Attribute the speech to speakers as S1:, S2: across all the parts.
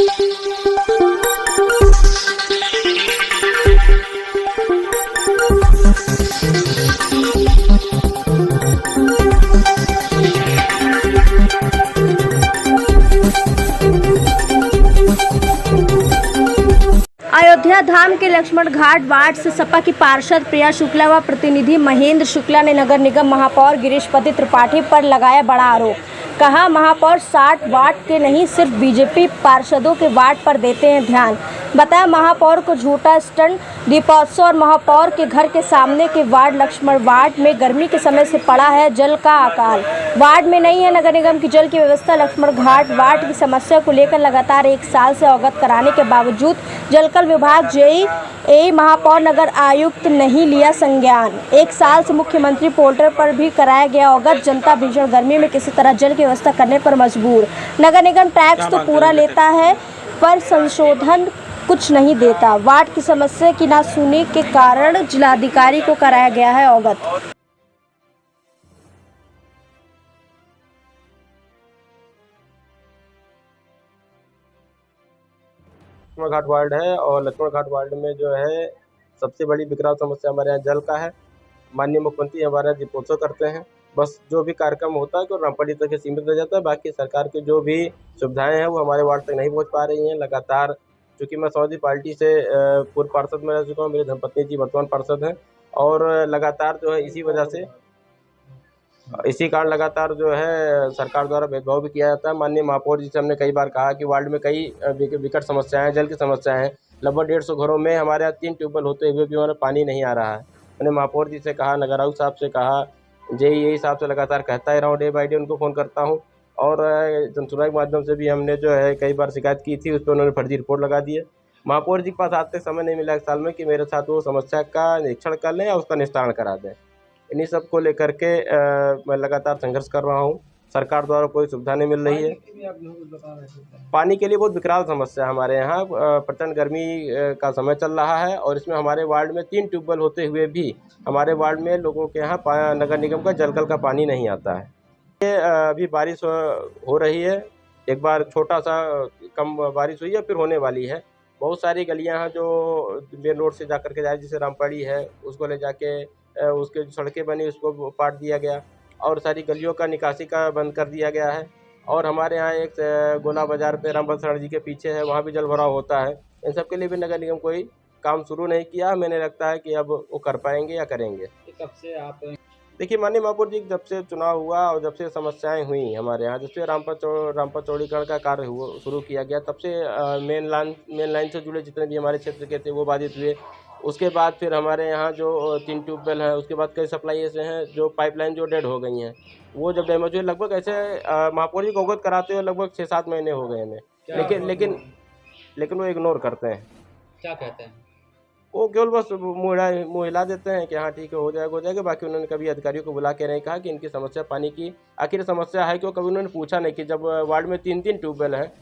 S1: अयोध्या धाम के लक्ष्मण घाट वार्ड से सपा की पार्षद प्रिया शुक्ला व प्रतिनिधि महेंद्र शुक्ला ने नगर निगम महापौर गिरीशपति त्रिपाठी पर लगाया बड़ा आरोप। कहा, महापौर 60 वार्ड के नहीं सिर्फ बीजेपी पार्षदों के वार्ड पर देते हैं ध्यान। बताया, महापौर को झूठा स्टंट दीपोत्सव और महापौर के घर के सामने के वार्ड लक्ष्मण वार्ड में गर्मी के समय से पड़ा है जल का अकाल। वार्ड में नहीं है नगर निगम की जल की व्यवस्था। लक्ष्मण घाट वार्ड की समस्या को लेकर लगातार 1 साल से अवगत कराने के बावजूद जलकल विभाग जेई महापौर नगर आयुक्त नहीं लिया संज्ञान। 1 साल से मुख्यमंत्री पोर्टल पर भी कराया गया अवगत। जनता भीषण गर्मी में किसी तरह जल की व्यवस्था करने पर मजबूर। नगर निगम टैक्स तो पूरा लेता है पर संशोधन कुछ नहीं देता। वार्ड की समस्या की ना सुनी के कारण जिलाधिकारी को कराया गया है अवगत।
S2: लक्ष्मण घाट वार्ड है और लक्ष्मण घाट वार्ड में जो है सबसे बड़ी विकराल समस्या हमारे यहाँ जल का है। माननीय मुख्यमंत्री हमारे यहाँ दीपोत्सव करते हैं, बस जो भी कार्यक्रम होता है तो रामपड़ी तक सीमित रह जाता है। बाकी सरकार की जो भी सुविधाएं हैं वो हमारे वार्ड तक नहीं पहुँच पा रही हैं। लगातार चूँकि मैं समाजवादी पार्टी से पूर्व पार्षद में रह चुका हूँ, मेरी धर्मपत्नी जी वर्तमान पार्षद हैं और लगातार जो है इसी कारण लगातार जो है सरकार द्वारा भेदभाव भी किया जाता है। माननीय महापौर जी से हमने कई बार कहा कि वार्ड में कई विकट समस्याएं हैं, जल की समस्याएं हैं। लगभग 150 घरों में हमारे यहाँ 3 ट्यूबवेल होते हुए भी हमारे पानी नहीं आ रहा है। मैंने महापौर जी से कहा, नगर आयुक्त साहब से कहा, जेई साहब से लगातार कहता ही रहा हूँ, डे बाई डे उनको फ़ोन करता हूँ और जनसुनवाई के माध्यम से भी हमने जो है कई बार शिकायत की थी, उस पर उन्होंने फर्जी रिपोर्ट लगा दी है। महापौर जी के पास आते समय नहीं मिला 1 साल में कि मेरे साथ वो समस्या का निरीक्षण कर लें या उसका निस्तारण करा दें। इन्हीं सब को लेकर के मैं लगातार संघर्ष कर रहा हूँ। सरकार द्वारा कोई सुविधा नहीं मिल रही है। पानी के लिए बहुत विकराल समस्या है हमारे यहाँ। प्रचंड गर्मी का समय चल रहा है और इसमें हमारे वार्ड में 3 ट्यूबवेल होते हुए भी हमारे वार्ड में लोगों के यहाँ नगर निगम का जलकल का पानी नहीं आता है। ये अभी बारिश हो रही है, एक बार छोटा सा कम बारिश हुई है, फिर होने वाली है। बहुत सारी गलियाँ हैं जो मेन रोड से जाकर के जाए, जैसे रामपड़ी है उसको ले जाके उसके जो सड़कें बनी उसको पाट दिया गया और सारी गलियों का निकासी का बंद कर दिया गया है। और हमारे यहाँ एक गोला बाज़ार पे रामभद्र सर जी के पीछे है, वहाँ भी जल भराव होता है। इन सब के लिए भी नगर निगम कोई काम शुरू नहीं किया। मैंने लगता है कि अब वो कर पाएंगे या करेंगे।
S3: कब से आप
S2: देखिए, माननीय महापौर जी जब से चुनाव हुआ और जब से समस्याएं हुई हमारे यहाँ, जब से रामपत चौड़ीकरण का कार्य शुरू किया गया, तब से मेन लाइन से जुड़े जितने भी हमारे क्षेत्र के थे वो बाधित हुए। उसके बाद फिर हमारे यहाँ जो 3 ट्यूबवेल हैं, उसके बाद कई सप्लाई ऐसे हैं जो पाइपलाइन जो डेड हो गई हैं, वो जब डैमेज हुए लगभग ऐसे महापौर जी को अवगत कराते हुए लगभग 6-7 महीने हो गए हमें। लेकिन वो इग्नोर करते हैं।
S3: क्या कहते हैं?
S2: वो केवल बस मुँह हिला देते हैं कि हाँ ठीक है, हो जाएगा। बाकी उन्होंने कभी अधिकारियों को बुला के नहीं कहा कि इनकी समस्या पानी की आखिर समस्या है क्यों। कभी उन्होंने पूछा नहीं कि जब वार्ड में 3-3 ट्यूबवेल हैं,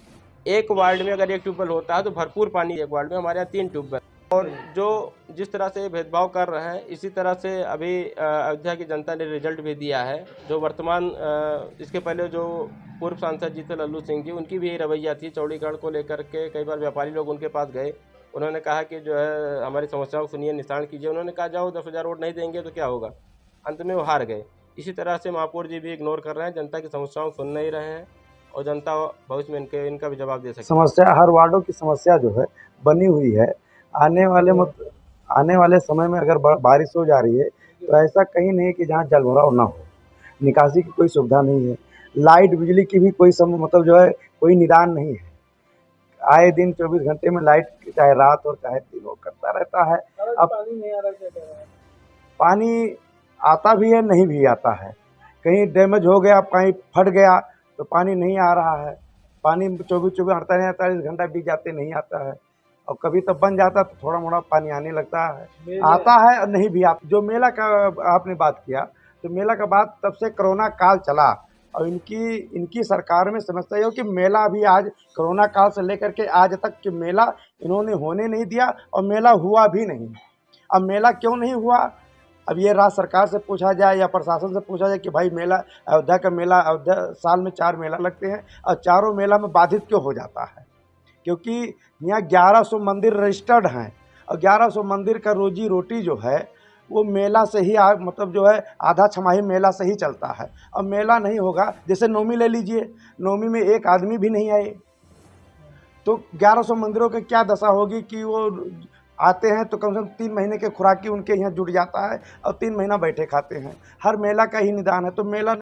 S2: एक वार्ड में अगर 1 ट्यूबवेल होता है तो भरपूर पानी एक वार्ड में, हमारे यहाँ 3 ट्यूबवेल। और जो जिस तरह से भेदभाव कर रहे हैं, इसी तरह से अभी अयोध्या की जनता ने रिजल्ट भी दिया है। जो वर्तमान इसके पहले जो पूर्व सांसद जी थे लल्लू सिंह जी, उनकी भी यही रवैया थी। चौड़ीकरण को लेकर के कई बार व्यापारी लोग उनके पास गए, उन्होंने कहा कि जो है हमारी समस्याओं को सुनिए, निस्तारण कीजिए। उन्होंने कहा जाओ 10,000 वोट नहीं देंगे तो क्या होगा। अंत में वो हार गए। इसी तरह से महापौर जी भी इग्नोर कर रहे हैं, जनता की समस्याओं को सुन नहीं रहे हैं और जनता भविष्य में इनका भी जवाब दे सके।
S4: समस्या हर वार्डों की समस्या जो है बनी हुई है। आने वाले समय में अगर बारिश हो जा रही है तो ऐसा कहीं नहीं कि जहाँ जल भराव ना हो। निकासी की कोई सुविधा नहीं है। लाइट बिजली की भी कोई मतलब जो है कोई निदान नहीं है। आए दिन 24 घंटे में लाइट चाहे रात और चाहे दिन वो करता रहता है। अब
S3: पानी नहीं आ रहा, क्या कह रहे हैं?
S4: पानी आता भी है, नहीं भी आता है। कहीं डैमेज हो गया, कहीं फट गया तो पानी नहीं आ रहा है। पानी 24-48 घंटा बीत जाते नहीं आता है। और कभी तो बन जाता तो थोड़ा मोड़ा पानी आने लगता है, आता है और नहीं भी आता। जो मेला का आपने बात किया, तो मेला का बात तब से कोरोना काल चला और इनकी सरकार में समस्या हो कि मेला अभी आज कोरोना काल से लेकर के आज तक कि मेला इन्होंने होने नहीं दिया और मेला हुआ भी नहीं। अब मेला क्यों नहीं हुआ, अब ये राज्य सरकार से पूछा जाए या प्रशासन से पूछा जाए कि भाई मेला अयोध्या का मेला, अयोध्या साल में 4 मेला लगते हैं और चारों मेला में बाधित क्यों हो जाता है। क्योंकि यहाँ 1100 मंदिर रजिस्टर्ड हैं और 1100 मंदिर का रोजी रोटी जो है वो मेला से ही मतलब जो है आधा छमाही मेला से ही चलता है। अब मेला नहीं होगा, जैसे नवमी ले लीजिए, नवमी में एक आदमी भी नहीं आए तो 1100 मंदिरों की क्या दशा होगी कि वो आते हैं तो कम से कम 3 महीने के खुराकी उनके यहाँ जुट जाता है और 3 महीना बैठे खाते हैं। हर मेला का ही निदान है, तो मेला